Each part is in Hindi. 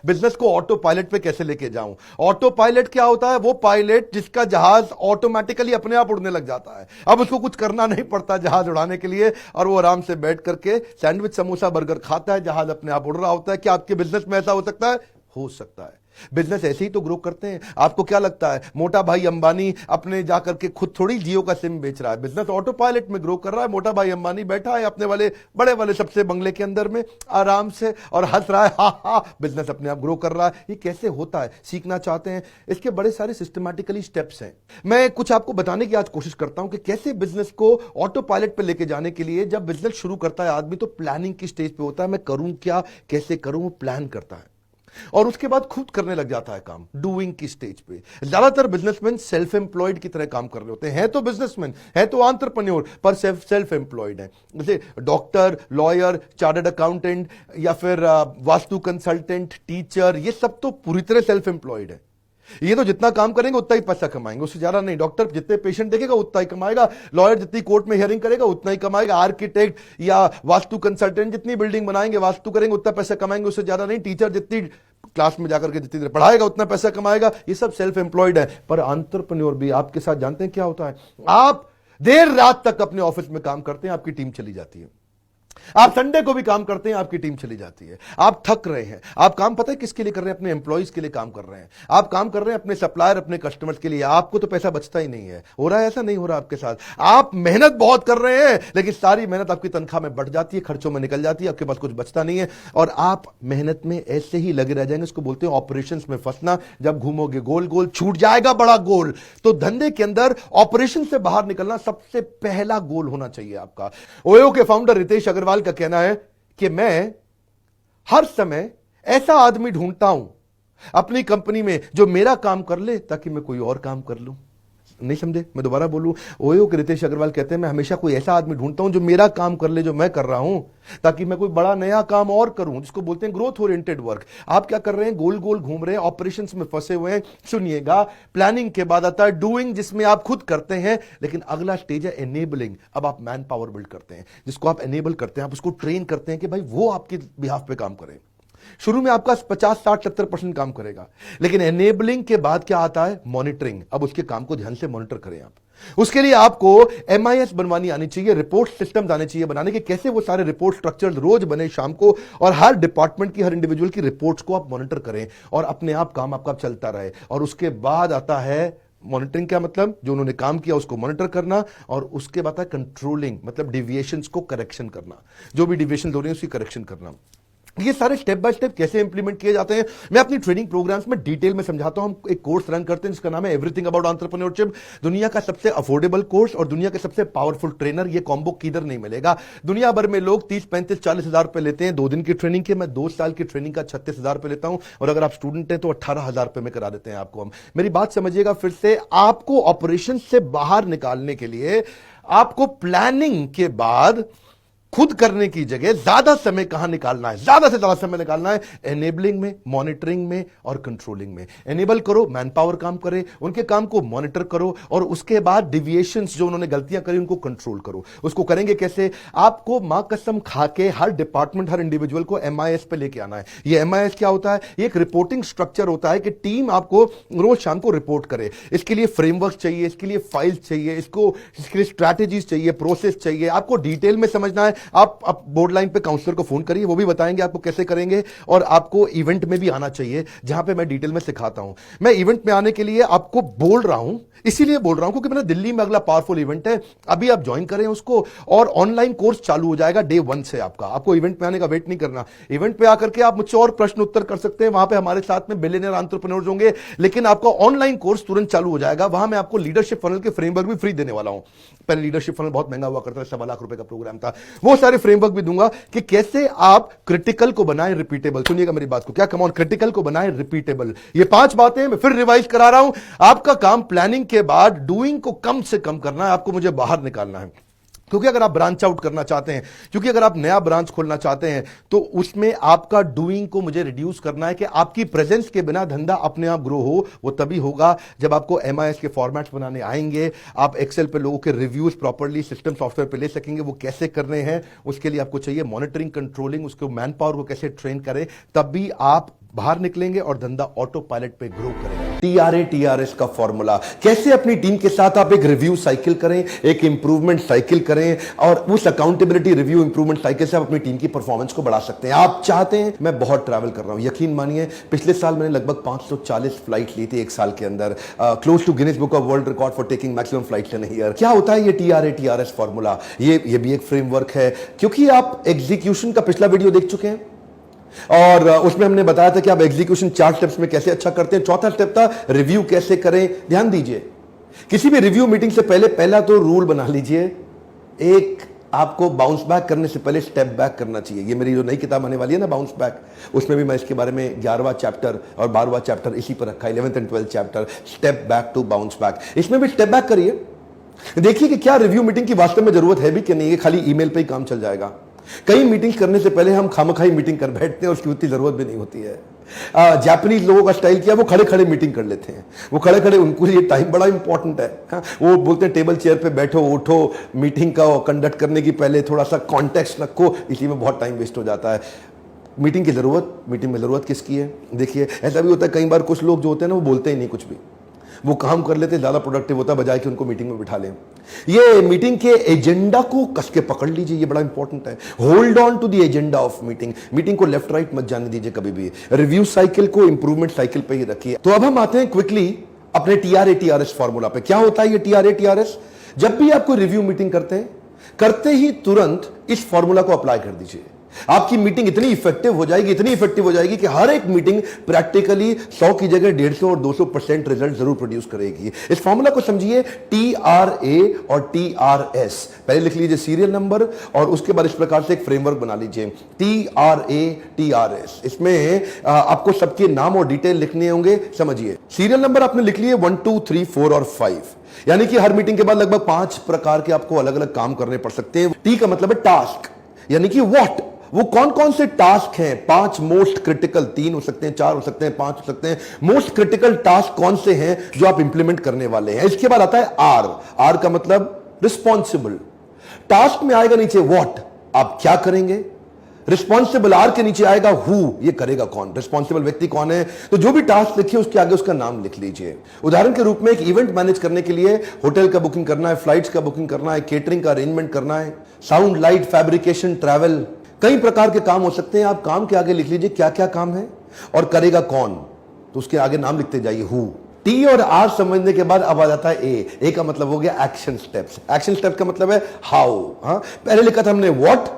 बिजनेस को ऑटो पायलट पे कैसे लेके जाऊं। ऑटो पायलट क्या होता है? वो पायलट जिसका जहाज ऑटोमेटिकली अपने आप उड़ने लग जाता है, अब उसको कुछ करना नहीं पड़ता जहाज उड़ाने के लिए, और वो आराम से बैठ करके सैंडविच समोसा बर्गर खाता है, जहाज अपने आप उड़ रहा होता है। क्या आपके बिजनेस में ऐसा हो सकता है? हो सकता है। बिजनेस ऐसे ही तो ग्रो करते हैं। आपको क्या लगता है मोटा भाई अंबानी अपने जाकर के खुद थोड़ी जियो का सिम बेच रहा है? बिजनेस ऑटो पायलट में ग्रो कर रहा है। मोटा भाई अंबानी बैठा है अपने वाले बड़े वाले सबसे बंगले के अंदर में आराम से और हंस रहा है, हा हा, बिजनेस अपने आप ग्रो कर रहा है। ये कैसे होता है? सीखना चाहते हैं? इसके बड़े सारे सिस्टमैटिकली स्टेप्स हैं। मैं कुछ आपको बताने की आज कोशिश करता हूं कि कैसे बिजनेस को ऑटो पायलट पे लेके जाने के लिए जब बिजनेस शुरू करता है आदमी तो प्लानिंग की स्टेज पे होता है। मैं करूं क्या, कैसे करूं, वो प्लान करता है और उसके बाद खुद करने लग जाता है काम, डूइंग की स्टेज पे। ज्यादातर बिजनेसमैन सेल्फ एम्प्लॉयड की तरह काम कर रहे होते हैं तो बिजनेसमैन है तो एंटरप्रेन्योर पर सेल्फ एम्प्लॉयड है। जैसे डॉक्टर, लॉयर, चार्टर्ड अकाउंटेंट या फिर वास्तु कंसल्टेंट, टीचर, ये सब तो पूरी तरह सेल्फ एम्प्लॉयड है। ये तो जितना काम करेंगे उतना ही पैसा कमाएंगे, उससे ज्यादा नहीं। डॉक्टर जितने पेशेंट देखेगा उतना ही कमाएगा, लॉयर जितनी कोर्ट में हियरिंग करेगा उतना ही कमाएगा, आर्किटेक्ट या वास्तु कंसल्टेंट जितनी बिल्डिंग बनाएंगे, वास्तु करेंगे उतना पैसा कमाएंगे, उससे ज्यादा नहीं। टीचर जितनी क्लास में जाकर के जितनी देर पढ़ाएगा उतना पैसा कमाएगा। ये सब सेल्फ एम्प्लॉयड है। पर एंटरप्रेन्योर भी आपके साथ जानते हैं क्या होता है? आप देर रात तक अपने ऑफिस में काम करते हैं, आपकी टीम चली जाती है। आप संडे को भी काम करते हैं, आपकी टीम चली जाती है। आप थक रहे हैं। आप काम पता है किसके लिए कर रहे हैं? अपने एम्प्लॉइज के लिए काम कर रहे हैं। आप काम कर रहे हैं अपने सप्लायर, अपने कस्टमर्स के लिए। आपको तो पैसा बचता ही नहीं है। हो रहा है ऐसा? नहीं हो रहा आपके साथ। आप मेहनत बहुत कर रहे हैं लेकिन सारी मेहनत आपकी तनख्वाह में बढ़ जाती है, खर्चों में निकल जाती है, आपके पास कुछ बचता नहीं है और आप मेहनत में ऐसे ही लगे रह जाएंगे। इसको बोलते हैं ऑपरेशंस में फंसना। जब घूमोगे गोल गोल, छूट जाएगा बड़ा गोल। तो धंधे के अंदर ऑपरेशन से बाहर निकलना सबसे पहला गोल होना चाहिए आपका। ओयो के फाउंडर रितेश अग्रवाल का कहना है कि मैं हर समय ऐसा आदमी ढूंढता हूं अपनी कंपनी में जो मेरा काम कर ले ताकि मैं कोई और काम कर लूं। नहीं समझे? मैं दोबारा बोलूं। ओयो के रितेश अग्रवाल कहते हैं मैं हमेशा कोई ऐसा आदमी ढूंढता हूं जो मेरा काम कर ले जो मैं कर रहा हूं, ताकि मैं कोई बड़ा नया काम और करूं, जिसको बोलते हैं ग्रोथ ओरिएंटेड वर्क। आप क्या कर रहे हैं? गोल गोल घूम रहे हैं, ऑपरेशंस में फंसे हुए हैं। सुनिएगा, प्लानिंग के बाद आता है डूइंग, जिसमें आप खुद करते हैं। लेकिन अगला स्टेज है एनेबलिंग। अब आप मैन पावर बिल्ड करते हैं, जिसको आप एनेबल करते हैं, आप उसको ट्रेन करते हैं कि भाई वो आपके बिहाफ पे काम करे। शुरू में आपका 50, 60, 70% काम करेगा, लेकिन एनेबलिंग के बाद क्या आता है? मॉनिटरिंग। अब उसके काम को ध्यान से मॉनिटर करें आप। उसके लिए आपको MIS बनवानी आनी चाहिए, रिपोर्ट सिस्टम आने चाहिए बनाने के, कैसे वो सारे रिपोर्ट स्ट्रक्चर रोज बने शाम को, और हर डिपार्टमेंट की, हर इंडिविजुअल की रिपोर्ट्स को आप मॉनिटर करें और अपने आप काम आपका चलता रहे। और उसके बाद आता है मॉनिटरिंग। क्या मतलब? जो उन्होंने काम किया उसको मॉनिटर करना, और उसके बाद है कंट्रोलिंग, मतलब डिविएशंस को करेक्शन करना, जो भी डिविएशन हो रही है उसकी करेक्शन करना। ये सारे स्टेप बाय स्टेप कैसे इंप्लीमेंट किए जाते हैं मैं अपनी ट्रेनिंग प्रोग्राम्स में डिटेल में समझाता हूं। हम एक कोर्स रन करते हैं जिसका नाम है एवरीथिंग अबाउट एंटरप्रेन्योरशिप। दुनिया का सबसे अफोर्डेबल कोर्स और दुनिया के सबसे पावरफुल ट्रेनर, ये कॉम्बो किधर नहीं मिलेगा। दुनिया भर में लोग 30, 35, 40 हजार रुपए लेते हैं 2 दिन की ट्रेनिंग के। मैं 2 साल की ट्रेनिंग का 36 हजार रुपए लेता हूं, और अगर आप स्टूडेंट हैं तो 18 हजार रुपए में करा देते हैं आपको हम। मेरी बात समझिएगा फिर से, आपको ऑपरेशन से बाहर निकालने के लिए आपको प्लानिंग के बाद खुद करने की जगह ज्यादा समय कहां निकालना है? ज्यादा से ज्यादा समय निकालना है एनेबलिंग में, मॉनिटरिंग में और कंट्रोलिंग में। एनेबल करो, मैन पावर काम करे, उनके काम को मॉनिटर करो, और उसके बाद डिविएशंस जो उन्होंने गलतियां करी उनको कंट्रोल करो। उसको करेंगे कैसे? आपको मां कसम खा के हर डिपार्टमेंट, हर इंडिविजुअल को MIS पे लेके आना है। ये MIS क्या होता है? ये एक रिपोर्टिंग स्ट्रक्चर होता है कि टीम आपको रोज शाम को रिपोर्ट करे। इसके लिए फ्रेमवर्क चाहिए, इसके लिए फाइल्स चाहिए, इसके लिए स्ट्रैटेजीज चाहिए, प्रोसेस चाहिए। आपको डिटेल में समझना है। आप बोर्ड लाइन पे काउंसलर को फोन करिए, वो भी बताएंगे आपको कैसे करेंगे। और आपको इवेंट में भी आना चाहिए जहां पे मैं डिटेल में सिखाता हूं। मैं इवेंट में आने के लिए आपको बोल रहा हूं, इसीलिए बोल रहा हूं क्योंकि मेरा दिल्ली में अगला पावरफुल इवेंट है। अभी आप ज्वाइन करें उसको, और ऑनलाइन कोर्स चालू हो जाएगा डे 1 से आपका। आपको इवेंट में आने का वेट नहीं करना। इवेंट पे आकर के आप मुझसे और प्रश्न उत्तर कर सकते हैं, वहां पे हमारे साथ में बिलियनियर एंटरप्रेन्योर्स होंगे। लेकिन आपका ऑनलाइन कोर्स तुरंत चालू हो जाएगा, वहां मैं आपको लीडरशिप फनल के फ्रेमवर्क भी फ्री देने वाला हूं। पहले लीडरशिप फनल बहुत महंगा हुआ करता है, 1.25 लाख रुपए का प्रोग्राम था। वो सारे फ्रेमवर्क भी दूंगा कि कैसे आप क्रिटिकल को बनाएं रिपीटेबल। सुनिएगा मेरी बात को, क्या कम ऑन, क्रिटिकल को बनाएं रिपीटेबल। ये 5 बातें मैं फिर रिवाइज करा रहा हूं। आपका काम प्लानिंग के बाद डूइंग को कम से कम करना है, आपको मुझे बाहर निकालना है। क्योंकि अगर आप ब्रांच आउट करना चाहते हैं, क्योंकि अगर आप नया ब्रांच खोलना चाहते हैं, तो उसमें आपका डूइंग को मुझे रिड्यूस करना है कि आपकी प्रेजेंस के बिना धंधा अपने आप ग्रो हो। वो तभी होगा जब आपको एमआईएस के फॉर्मेट्स बनाने आएंगे, आप एक्सेल पे लोगों के रिव्यूज प्रॉपर्ली सिस्टम सॉफ्टवेयर पे ले सकेंगे। वो कैसे करने हैं, उसके लिए आपको चाहिए मॉनिटरिंग, कंट्रोलिंग, उसको मैन पावर को कैसे ट्रेन करें, तब भी आप बाहर निकलेंगे और धंधा ऑटो पायलट पे ग्रो करेगा। टीआरए टीआरएस का फॉर्मूला, कैसे अपनी टीम के साथ आप एक रिव्यू साइकिल करें, एक इंप्रूवमेंट साइकिल करें, और उस अकाउंटेबिलिटी रिव्यू इंप्रूवमेंट साइकिल से आप अपनी टीम की परफॉर्मेंस को बढ़ा सकते हैं। आप चाहते हैं, मैं बहुत ट्रैवल कर रहा हूं, यकीन मानिए पिछले साल मैंने लगभग 540 फ्लाइट ली थी एक साल के अंदर, close to Guinness book of world record for taking maximum flights in a year. क्या होता है ये टीआरए टीआरएस फॉर्मूला? ये भी एक फ्रेमवर्क है, क्योंकि आप एग्जीक्यूशन का पिछला वीडियो देख चुके हैं और उसमें हमने बताया था कि आप एग्जीक्यूशन 4 स्टेप्स में कैसे अच्छा करते हैं। चौथा स्टेप था रिव्यू कैसे करें। ध्यान दीजिए, किसी भी रिव्यू मीटिंग से पहले पहला तो रूल बना लीजिए, एक आपको बाउंस बैक करने से पहले स्टेप बैक करना चाहिए। ये मेरी जो नई किताब आने वाली है ना, बाउंस बैक, उसमें भी मैं इसके बारे में 11वां चैप्टर और 12वां चैप्टर इसी पर रखा है, 11th and 12th chapter, step back to bounce back. इसमें भी स्टेप बैक करिए, देखिए कि क्या रिव्यू मीटिंग की वास्तव में जरूरत है भी कि नहीं, खाली ईमेल पे ही काम चल जाएगा। कई मीटिंग करने से पहले हम खामखाई मीटिंग कर बैठते हैं, उसकी उतनी जरूरत भी नहीं होती है। जापानीज लोगों का स्टाइल क्या, वो खड़े खड़े मीटिंग कर लेते हैं, वो खड़े खड़े, उनको ये टाइम बड़ा इंपॉर्टेंट है। वो बोलते हैं टेबल चेयर पे बैठो उठो, मीटिंग का कंडक्ट करने की पहले थोड़ा सा कॉन्टेक्स्ट रखो, इसी में बहुत टाइम वेस्ट हो जाता है। मीटिंग की जरूरत, मीटिंग में जरूरत किसकी है? देखिए ऐसा भी होता है, कई बार कुछ लोग जो होते हैं ना, वो बोलते ही नहीं कुछ भी, वो काम कर लेते, ज्यादा प्रोडक्टिव होता है बजाय कि उनको मीटिंग में बिठा लें। ये मीटिंग के एजेंडा को कस के पकड़ लीजिए, ये बड़ा इंपॉर्टेंट है। Hold on to the agenda of meeting, meeting को लेफ्ट राइट मत जाने दीजिए कभी भी, रिव्यू साइकिल को इंप्रूवमेंट साइकिल पे ही रखिए। तो अब हम आते हैं क्विकली अपने टीआरए टीआरएस फॉर्मूला पे। क्या होता है ये टीआरए टीआरएस? जब भी आप कोई रिव्यू मीटिंग करते हैं, करते ही तुरंत इस फॉर्मूला को अप्लाई कर दीजिए। आपकी मीटिंग इतनी इफेक्टिव हो जाएगी, इतनी इफेक्टिव हो जाएगी कि हर एक मीटिंग प्रैक्टिकली 100 की जगह 150 और 200% रिजल्ट जरूर प्रोड्यूस करेगी। इस फॉर्मूला को समझिए, टीआरए और टीआरएस। पहले लिख लीजिए सीरियल नंबर और उसके बाद इस प्रकार से एक फ्रेमवर्क बना लीजिए, टीआरए टीआरएस। इसमें आपको सबके नाम और डिटेल लिखने होंगे। समझिए, सीरियल नंबर आपने लिख लिए 1 2 3 4 और 5, यानी कि हर मीटिंग के बाद लगभग 5 प्रकार के आपको अलग अलग काम करने पड़ सकते हैं। टी का मतलब है टास्क, यानी कि व्हाट, वो कौन कौन से टास्क हैं, 5 मोस्ट क्रिटिकल, 3 हो सकते हैं, 4 हो सकते हैं, 5 हो सकते हैं। मोस्ट क्रिटिकल टास्क कौन से हैं जो आप इंप्लीमेंट करने वाले हैं। इसके बाद आता है आर, आर का मतलब रिस्पॉन्सिबल। टास्क में आएगा नीचे व्हाट, आप क्या करेंगे। रिस्पॉन्सिबल आर के नीचे आएगा हु, ये करेगा कौन, रिस्पॉन्सिबल व्यक्ति कौन है। तो जो भी टास्क लिखिए उसके आगे उसका नाम लिख लीजिए। उदाहरण के रूप में एक इवेंट मैनेज करने के लिए होटल का बुकिंग करना है, फ्लाइट्स का बुकिंग करना है, केटरिंग का अरेंजमेंट करना है, साउंड लाइट फैब्रिकेशन, ट्रैवल, कई प्रकार के काम हो सकते हैं। आप काम के आगे लिख लीजिए क्या क्या काम है और करेगा कौन, तो उसके आगे नाम लिखते जाइए हु। टी और आर समझने के बाद अब आ जाता है ए। ए का मतलब हो गया एक्शन स्टेप्स। एक्शन स्टेप का मतलब है हाउ। पहले लिखा था हमने व्हाट,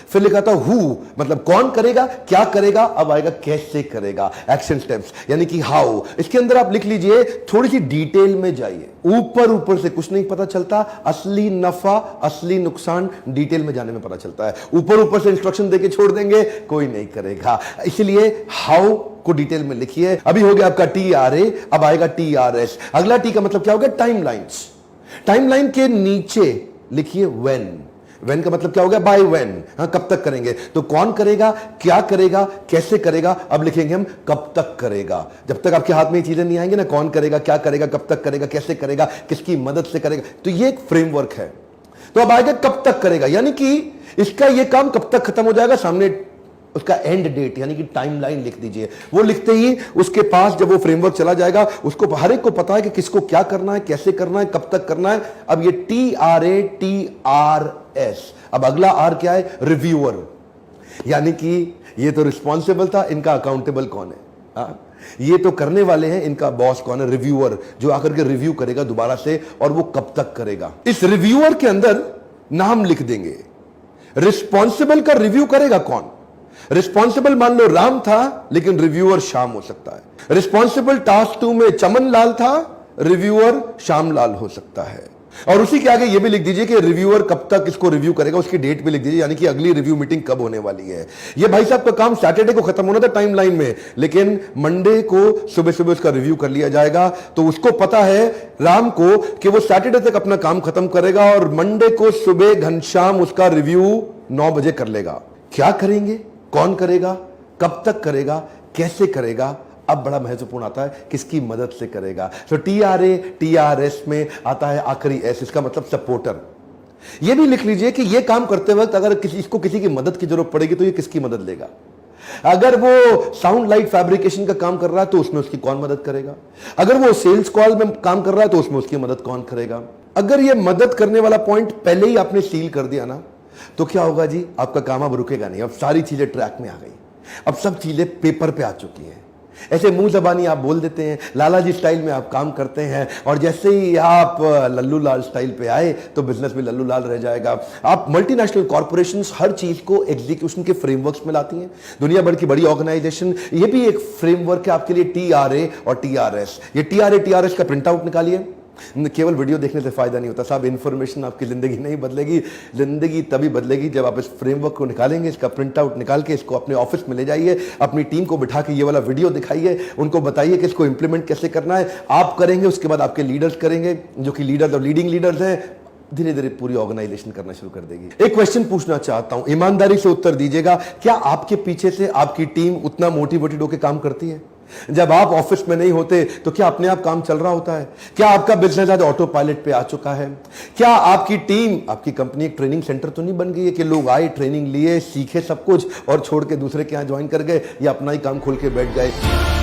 फिर लिखा था हु, मतलब कौन करेगा, क्या करेगा, अब आएगा कैसे करेगा, एक्शन स्टेप्स यानी कि हाउ। इसके अंदर आप लिख लीजिए, थोड़ी सी डिटेल में जाइए। ऊपर ऊपर से कुछ नहीं पता चलता, असली नफा असली नुकसान डिटेल में जाने में पता चलता है। ऊपर ऊपर से इंस्ट्रक्शन देके छोड़ देंगे, कोई नहीं करेगा। इसलिए हाउ को डिटेल में लिखिए। अभी हो गया आपका टीआरए, अब आएगा टीआरएस। अगला टी का मतलब क्या हो गया, टाइमलाइंस। टाइमलाइन के नीचे लिखिए व्हेन। व्हेन का मतलब क्या हो गया, बाय व्हेन, कब तक करेंगे। तो कौन करेगा, क्या करेगा, कैसे करेगा। अब लिखेंगे हम कब तक करेगा। जब तक आपके हाथ में ये चीजें नहीं आएंगे ना, कौन करेगा, क्या करेगा, कब तक करेगा, कैसे करेगा, किसकी मदद से करेगा, तो ये एक फ्रेमवर्क है। तो अब आएगा कब तक करेगा, यानी कि इसका ये काम कब तक खत्म हो जाएगा, सामने उसका एंड डेट यानी कि टाइमलाइन लिख दीजिए। वो लिखते ही उसके पास जब वो फ्रेमवर्क चला जाएगा, उसको हर एक को पता है कि किसको क्या करना है, कैसे करना है, कब तक करना है। अब ये टीआरए टीआरएस। अब अगला आर क्या है, रिव्यूअर, यानी कि ये तो रिस्पॉन्सिबल था, इनका अकाउंटेबल कौन है, ये तो करने वाले हैं, इनका बॉस कौन है, रिव्यूअर, जो आकर के रिव्यू करेगा दोबारा से, और वो कब तक करेगा। इस रिव्यूअर के अंदर नाम लिख देंगे। रिस्पॉन्सिबल का रिव्यू करेगा कौन। रिस्पॉन्सिबल मान लो राम था, लेकिन रिव्यूअर श्याम हो सकता है। रिस्पॉन्सिबल टास्क 2 में चमन लाल था, रिव्यूअर श्याम लाल हो सकता है। और उसी के आगे ये भी लिख दीजिए कि रिव्यूअर कब तक इसको रिव्यू करेगा, उसकी डेट भी लिख दीजिए, यानी कि अगली रिव्यू मीटिंग कब होने वाली है। ये भाई साहब का काम सैटरडे को खत्म होना था टाइमलाइन में, लेकिन मंडे को सुबह सुबह उसका रिव्यू कर लिया जाएगा। तो उसको पता है राम को कि वो सैटरडे तक अपना काम खत्म करेगा और मंडे को सुबह घनश्याम उसका रिव्यू 9 बजे कर लेगा। क्या करेंगे, कौन करेगा, कब तक करेगा, कैसे करेगा, अब बड़ा महत्वपूर्ण आता है किसकी मदद से करेगा। तो TRA TRS में आता है आखिरी S, इसका मतलब सपोर्टर। यह भी लिख लीजिए कि यह काम करते वक्त अगर इसको किसी की मदद की जरूरत पड़ेगी तो ये किसकी मदद लेगा। अगर वो साउंड लाइट फैब्रिकेशन का काम कर रहा है तो उसमें उसकी कौन मदद करेगा। अगर वो सेल्स कॉल में काम कर रहा है तो उसमें उसकी मदद कौन करेगा। अगर ये मदद करने वाला पॉइंट पहले ही आपने सील कर दिया ना, तो क्या होगा जी, आपका काम अब रुकेगा नहीं। अब सारी चीजें ट्रैक में आ गई, अब सब चीजें पेपर पे आ चुकी हैं। ऐसे मुंह जबानी आप बोल देते हैं, लाला जी स्टाइल में आप काम करते हैं, और जैसे ही आप लल्लू लाल स्टाइल पे आए तो बिजनेस भी लल्लू लाल रह जाएगा। आप मल्टीनेशनल कॉर्पोरेशंस हर चीज को एग्जीक्यूशन के फ्रेमवर्क्स में लाती हैं। दुनिया भर की बड़ी ऑर्गेनाइजेशन, ये भी एक फ्रेमवर्क है आपके लिए, TRA और TRS। ये TRA TRS का प्रिंट आउट निकालिए। केवल वीडियो देखने से फायदा नहीं होता साहब, इंफॉर्मेशन आपकी जिंदगी नहीं बदलेगी। जिंदगी तभी बदलेगी जब आप इस फ्रेमवर्क को निकालेंगे, इसका प्रिंट आउट निकाल के इसको अपने ऑफिस में ले जाइए, अपनी टीम को बिठा के ये वाला वीडियो दिखाइए, उनको बताइए कि इसको इंप्लीमेंट कैसे करना है। आप करेंगे, उसके बाद आपके लीडर्स करेंगे, जो कि लीडर्स और लीडिंग लीडर्स हैं। धीरे धीरे पूरी ऑर्गेनाइजेशन करना शुरू कर देगी। एक क्वेश्चन पूछना चाहता हूं, ईमानदारी से उत्तर दीजिएगा। क्या आपके पीछे से आपकी टीम उतना मोटिवेटेड होकर काम करती है? जब आप ऑफिस में नहीं होते तो क्या अपने आप काम चल रहा होता है? क्या आपका बिजनेस आज ऑटो पायलट पे आ चुका है? क्या आपकी टीम, आपकी कंपनी एक ट्रेनिंग सेंटर तो नहीं बन गई है कि लोग आए, ट्रेनिंग लिए, सीखे सब कुछ और छोड़ के दूसरे के यहां ज्वाइन कर गए या अपना ही काम खोल के बैठ गए?